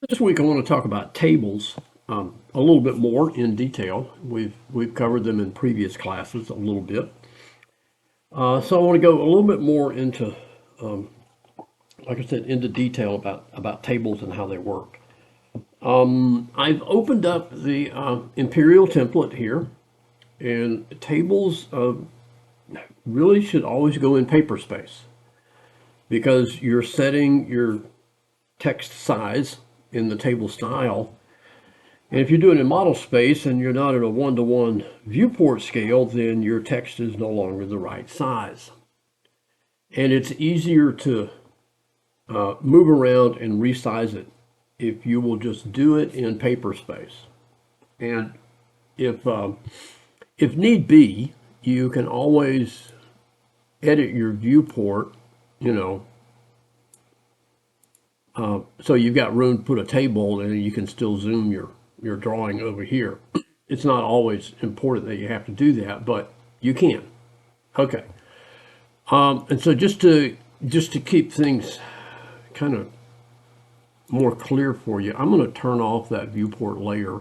This week I want to talk about tables a little bit more in detail. We've covered them in previous classes a little bit. So I want to go a little bit more into, like I said, into detail about tables and how they work. I've opened up the Imperial template here, and tables really should always go in paper space because you're setting your text size in the table style. And if you're doing it in model space and you're not at a one-to-one viewport scale, then your text is no longer the right size. And it's easier to move around and resize it if you will just do it in paper space. And if if need be, you can always edit your viewport, you know, so you've got room to put a table and you can still zoom your drawing over here. It's not always important that you have to do that, but you can. Okay. And so just to keep things kind of more clear for you, I'm going to turn off that viewport layer.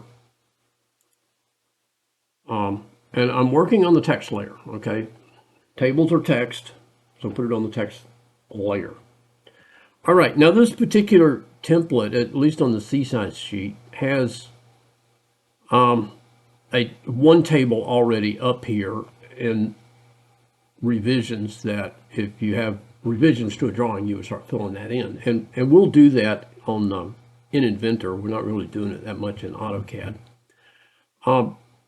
And I'm working on the text layer, okay? Tables are text, so put it on the text layer. All right, now this particular template, at least on the C-size sheet, has one table already up here in revisions that if you have revisions to a drawing, you would start filling that in. And we'll do that on in Inventor. We're not really doing it that much in AutoCAD.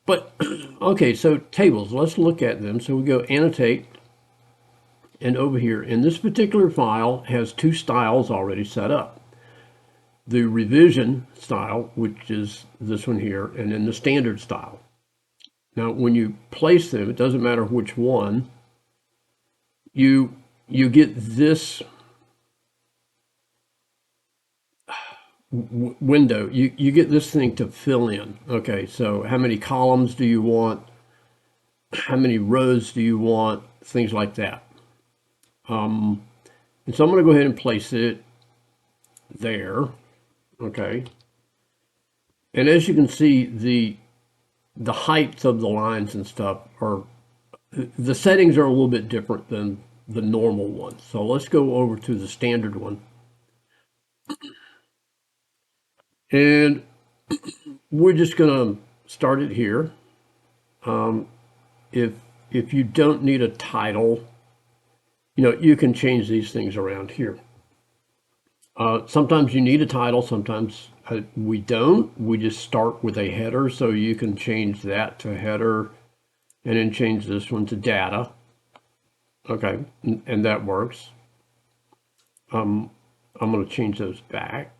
But okay, so tables, let's look at them. So we go annotate, and over here, in this particular file has two styles already set up. The revision style, which is this one here, and then the standard style. Now, when you place them, it doesn't matter which one, you get this window. You get this thing to fill in. Okay, so how many columns do you want? How many rows do you want? Things like that. And so I'm going to go ahead and place it there. Okay. And as you can see, the heights of the lines and stuff are, the settings are a little bit different than the normal one. So let's go over to the standard one. And we're just going to start it here. If if you don't need a title, you can change these things around here. Sometimes you need a title, sometimes we don't. We just start with a header, so you can change that to header and then change this one to data. Okay, and that works. I'm going to change those back.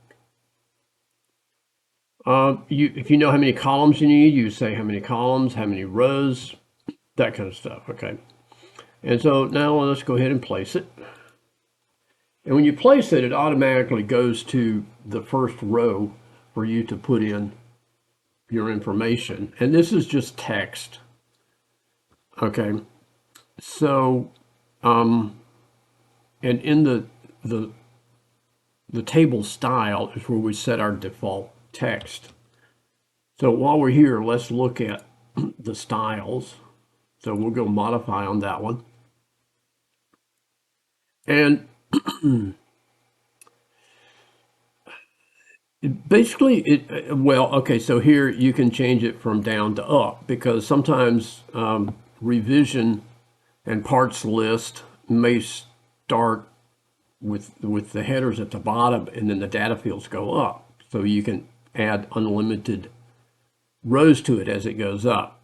If you know how many columns you need, you say how many columns, how many rows, that kind of stuff. Okay, and so now let's go ahead and place it. And when you place it, it automatically goes to the first row for you to put in your information. And this is just text. Okay. So, and in the table style is where we set our default text. So while we're here, let's look at the styles. So we'll go modify on that one. And basically, well, okay, so here you can change it from down to up because sometimes revision and parts list may start with the headers at the bottom and then the data fields go up. So you can add unlimited rows to it as it goes up.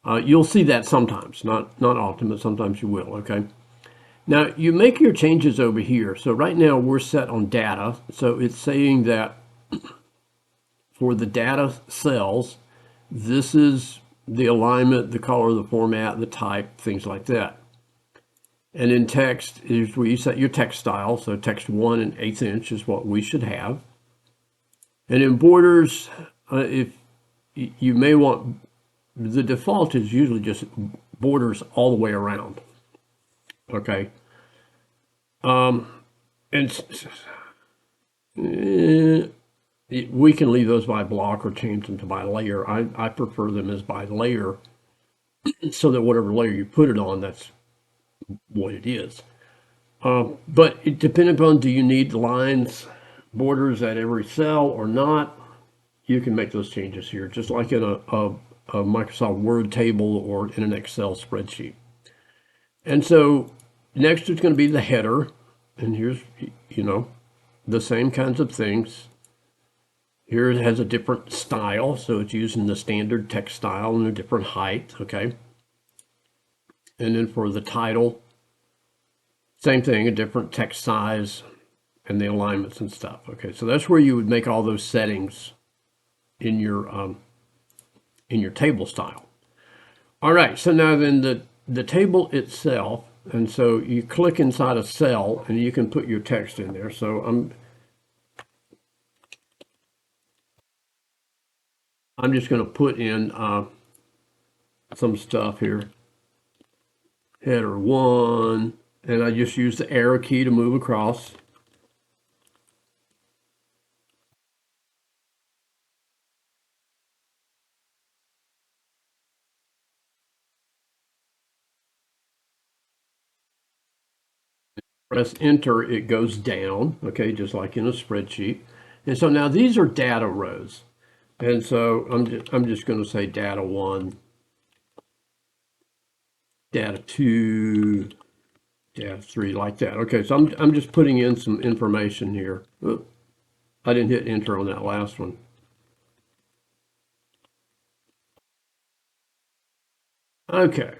You'll see that sometimes, not often, but sometimes you will, okay? Now, you make your changes over here. So right now we're set on data. So it's saying that for the data cells, this is the alignment, the color, the format, the type, things like that. And in text is where you set your text style. So text 1 1/8 inch is what we should have. And in borders, if you may want, the default is usually just borders all the way around. Okay. And We can leave those by block or change them to by layer. I prefer them as by layer so that whatever layer you put it on, that's what it is. But it depending upon, do you need lines, borders at every cell or not, you can make those changes here, just like in a Microsoft Word table or in an Excel spreadsheet. And so next is going to be the header. And here's, the same kinds of things. Here it has a different style, so it's using the standard text style and a different height, okay? And then for the title, same thing, a different text size and the alignments and stuff, okay? So that's where you would make all those settings in your table style. All right, so now then the table itself, and so you click inside a cell and you can put your text in there. So I'm just going to put in some stuff here. Header 1, and I just use the arrow key to move across. Press enter, it goes down, okay, just like in a spreadsheet. And so now these are data rows. And so I'm just going to say data 1, data 2, data 3, like that. Okay, so I'm just putting in some information here. Oh, I didn't hit enter on that last one. Okay.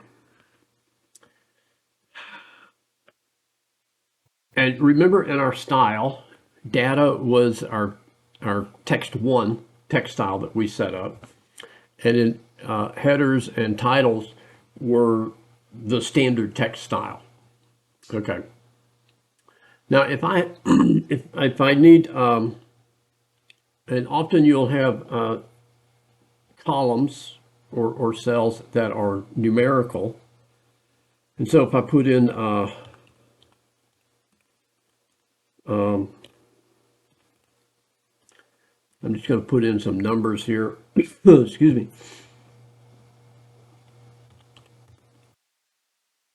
And remember, in our style, data was our text 1 text style that we set up. And in headers and titles were the standard text style. Okay. Now, if I if I need, and often you'll have columns or cells that are numerical. And so if I put in I'm just going to put in some numbers here. Excuse me.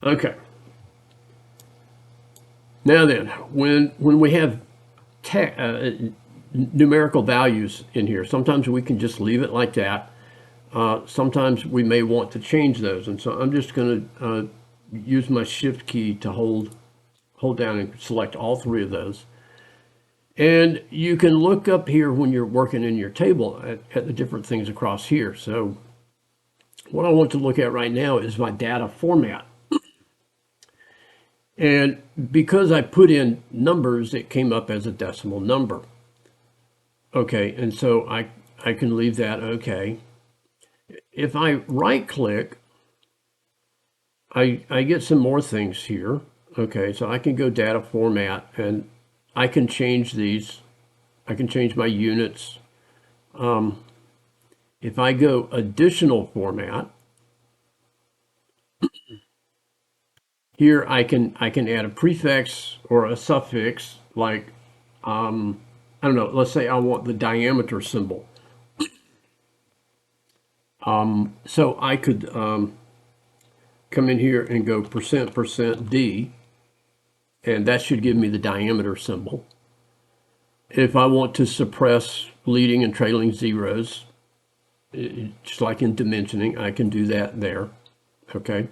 Okay. Now then, when we have numerical values in here, sometimes we can just leave it like that. Sometimes we may want to change those, and so I'm just going to use my shift key to hold down and select all three of those. And you can look up here when you're working in your table at the different things across here. So what I want to look at right now is my data format. And because I put in numbers, it came up as a decimal number. Okay, and so I can leave that okay. If I right click, I get some more things here. Okay, so I can go data format and I can change these. I can change my units. If I go additional format, here I can add a prefix or a suffix, like I don't know, let's say I want the diameter symbol. So I could come in here and go %% and that should give me the diameter symbol. If I want to suppress leading and trailing zeros, just like in dimensioning, I can do that there, okay?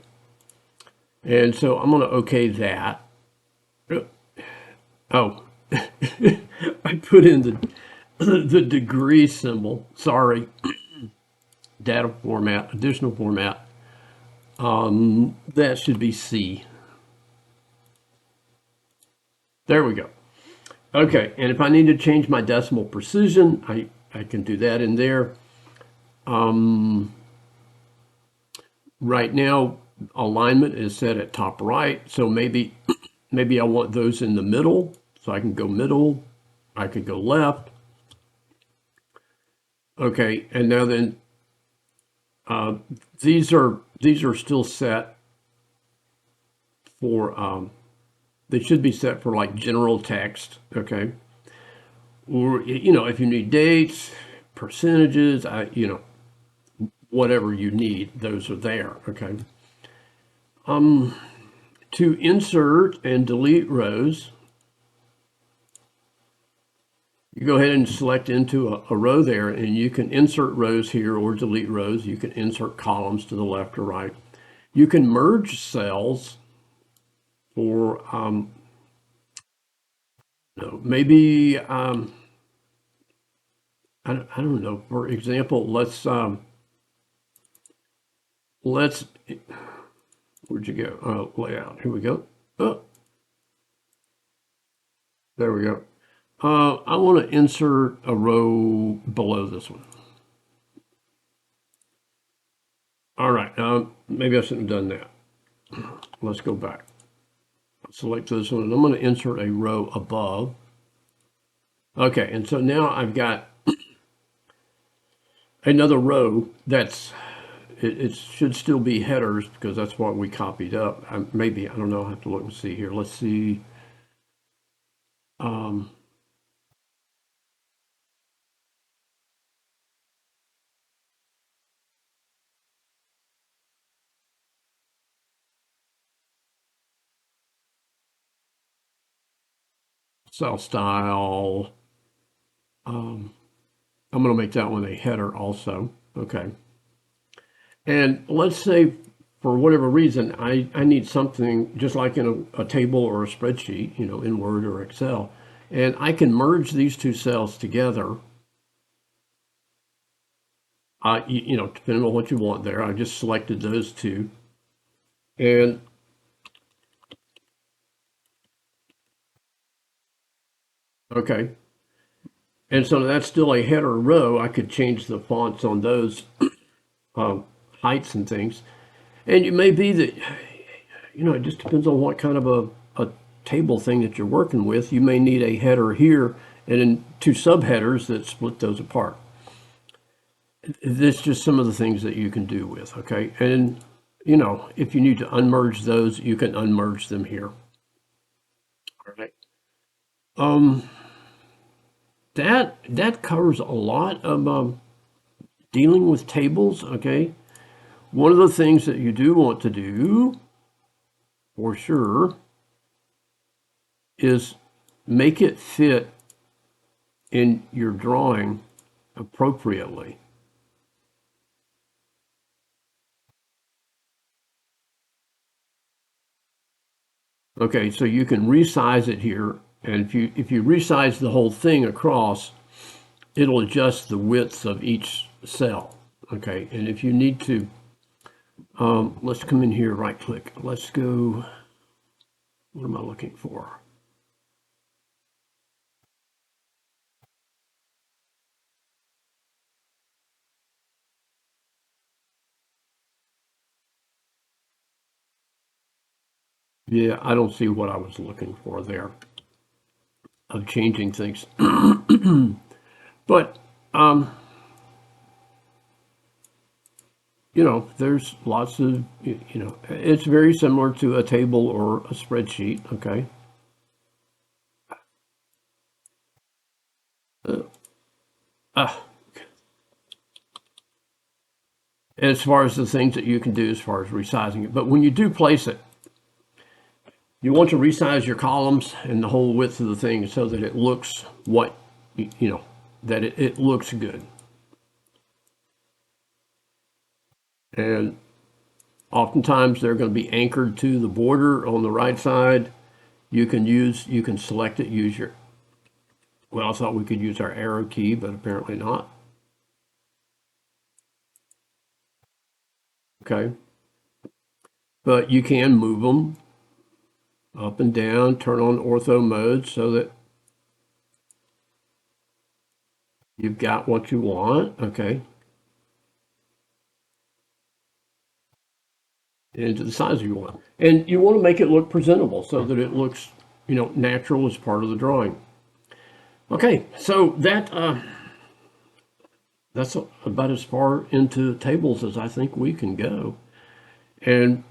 And so I'm going to okay that. Oh, I put in the degree symbol, sorry. Data format, additional format, that should be C. There we go. Okay, and if I need to change my decimal precision, I can do that in there. Right now, alignment is set at top right, so maybe I want those in the middle, so I can go middle, I could go left. Okay, and now then, these are still set for they should be set for like general text, okay? or if you need dates, percentages, whatever you need, those are there. Okay. To insert and delete rows, you go ahead and select into a row there, and you can insert rows here or delete rows. You can insert columns to the left or right. You can merge cells for maybe I don't know. For example, let's where'd you go? Layout. Here we go. Oh, there we go. I want to insert a row below this one. All right. Maybe I shouldn't have done that. Let's go back. Select this one, and I'm going to insert a row above. Okay, and so now I've got another row that's, it should still be headers because that's what we copied up. Maybe, I don't know, I'll have to look and see here. Let's see. Cell style. I'm going to make that one a header also. Okay. And let's say for whatever reason, I need something just like in a table or a spreadsheet, in Word or Excel. And I can merge these two cells together. Depending on what you want there. I just selected those two. And okay. And so that's still a header row. I could change the fonts on those heights and things. And it may be that, it just depends on what kind of a table thing that you're working with. You may need a header here and then two subheaders that split those apart. That's just some of the things that you can do with, okay? And, if you need to unmerge those, you can unmerge them here. All right. That covers a lot of dealing with tables, okay? One of the things that you do want to do, for sure, is make it fit in your drawing appropriately. Okay, so you can resize it here, and if you resize the whole thing across, it'll adjust the width of each cell. Okay, and if you need to, let's come in here, right click. Let's go, what am I looking for? Yeah, I don't see what I was looking for there of changing things. But, there's lots of, it's very similar to a table or a spreadsheet, okay? As far as the things that you can do as far as resizing it. But when you do place it, you want to resize your columns and the whole width of the thing so that it looks that it looks good. And oftentimes they're going to be anchored to the border on the right side. You can select it, use your, well, I thought we could use our arrow key, but apparently not. Okay. But you can move them up and down, turn on ortho mode so that you've got what you want, okay? Into the size you want. And you want to make it look presentable so that it looks, natural as part of the drawing. Okay, so that's about as far into tables as I think we can go. And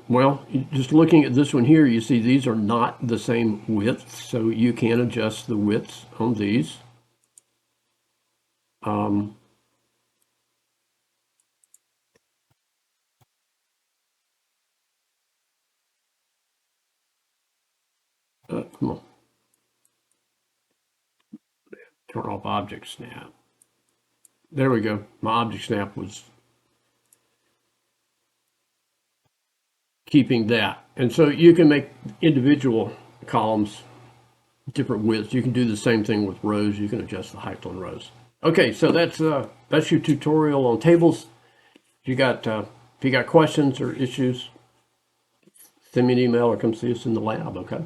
Well, just looking at this one here, you see these are not the same width, so you can adjust the widths on these. Um, come on, turn off object snap. There we go. My object snap was keeping that. And so you can make individual columns different widths. You can do the same thing with rows. You can adjust the height on rows. Okay, so that's your tutorial on tables. If you got questions or issues, send me an email or come see us in the lab, okay?